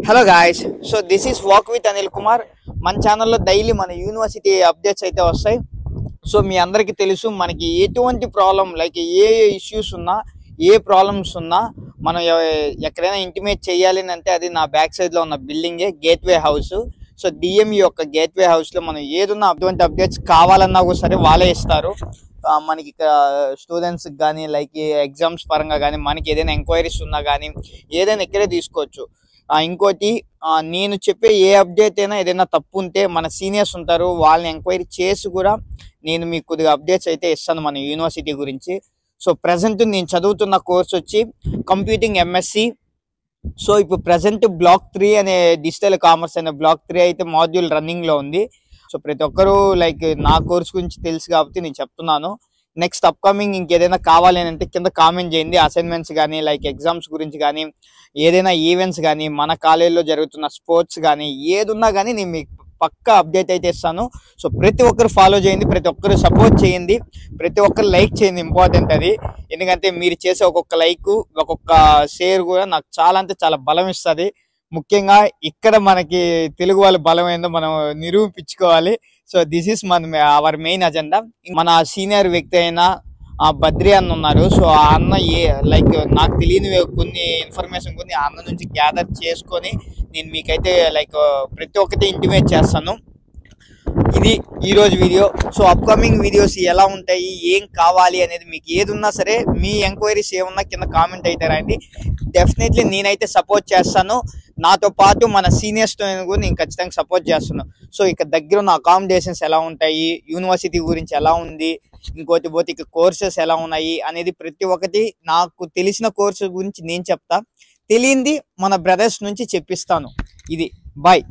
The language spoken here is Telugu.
Hello guys, so this is walk with Anil Kumar. మన ఛానల్లో డైలీ మన యూనివర్సిటీ అప్డేట్స్ అయితే వస్తాయి. సో మీ అందరికీ తెలుసు, మనకి ఎటువంటి ప్రాబ్లం లైక్ ఏ ఇష్యూస్ ఉన్నా, ఏ ప్రాబ్లమ్స్ ఉన్నా మనం ఎక్కడైనా ఇంటిమేట్ చేయాలి అంటే అది నా బ్యాక్ సైడ్లో ఉన్న బిల్డింగే గేట్వే హౌస్. సో డిఎంఈ యొక్క గేట్వే హౌస్లో మనం ఏదున్నా అటువంటి అప్డేట్స్ కావాలన్నా కూడా సరే వాళ్ళే ఇస్తారు. మనకి స్టూడెంట్స్కి కానీ లైక్ ఎగ్జామ్స్ పరంగా కానీ మనకి ఏదైనా ఎంక్వైరీస్ ఉన్నా కానీ ఏదైనా ఇక్కడే తీసుకోవచ్చు. ఇంకోటి, నేను చెప్పే ఏ అప్డేట్ అయినా ఏదైనా తప్పు ఉంటే మన సీనియర్స్ ఉంటారు, వాళ్ళని ఎంక్వైరీ చేసి కూడా నేను మీకు కొద్దిగా అప్డేట్స్ అయితే ఇస్తాను మన యూనివర్సిటీ గురించి. సో ప్రజెంట్ నేను చదువుతున్న కోర్స్ వచ్చి కంప్యూటింగ్ ఎంఎస్సి. సో ఇప్పుడు ప్రజెంట్ బ్లాక్ 3 అనే డిజిటల్ కామర్స్ అనే బ్లాక్ 3 అయితే మాడ్యూల్ రన్నింగ్లో ఉంది. సో ప్రతి ఒక్కరూ లైక్ నా కోర్స్ గురించి తెలుసు కాబట్టి నేను చెప్తున్నాను. నెక్స్ట్ అప్కమింగ్ ఇంకేదైనా కావాలి అని అంటే కింద కామెంట్ చేయండి. అసైన్మెంట్స్ కానీ లైక్ ఎగ్జామ్స్ గురించి కానీ ఏదైనా ఈవెంట్స్ కానీ మన కాలేజీలో జరుగుతున్న స్పోర్ట్స్ కానీ ఏదున్నా కానీ నేను మీకు పక్కా అప్డేట్ అయితే ఇస్తాను. సో ప్రతి ఒక్కరు ఫాలో చేయండి, ప్రతి ఒక్కరు సపోర్ట్ చేయండి, ప్రతి ఒక్కరు లైక్ చేయండి. ఇంపార్టెంట్ అది, ఎందుకంటే మీరు చేసే ఒక్కొక్క లైక్ ఒక్కొక్క షేర్ కూడా నాకు చాలా అంటే చాలా బలం ఇస్తుంది. ముఖ్యంగా ఇక్కడ మనకి తెలుగు వాళ్ళ బలం ఏందో మనం నిరూపించుకోవాలి. So this is our main agenda. మన సీనియర్ వ్యక్తి అయిన బద్రి అన్న ఉన్నారు. సో ఆ అన్న లైక్ నాకు తెలియని కొన్ని ఇన్ఫర్మేషన్ కొన్ని ఆ అన్న నుంచి గ్యాదర్ చేసుకొని నేను మీకైతే లైక్ ప్రతి ఒక్కటి ఇంటిమేట్ చేస్తాను. ఇది ఈరోజు వీడియో. సో అప్కమింగ్ వీడియోస్ ఎలా ఉంటాయి, ఏం కావాలి అనేది మీకు ఏది ఉన్నా సరే మీ ఎంక్వైరీస్ ఏమున్నా కింద కామెంట్ అయితే రాయండి. డెఫినెట్లీ నేనైతే సపోర్ట్ చేస్తాను. నాతో పాటు మన సీనియర్స్తో కూడా నేను ఖచ్చితంగా సపోర్ట్ చేస్తున్నాను. సో ఇక్కడ దగ్గర ఉన్న అకామిడేషన్స్ ఎలా ఉంటాయి, యూనివర్సిటీ గురించి ఎలా ఉంది, ఇంకోటి పోతే ఇక కోర్సెస్ ఎలా ఉన్నాయి అనేది ప్రతి ఒక్కటి నాకు తెలిసిన కోర్సు గురించి నేను చెప్తా, తెలియంది మన బ్రదర్స్ నుంచి చెప్పిస్తాను. ఇది బాయ్.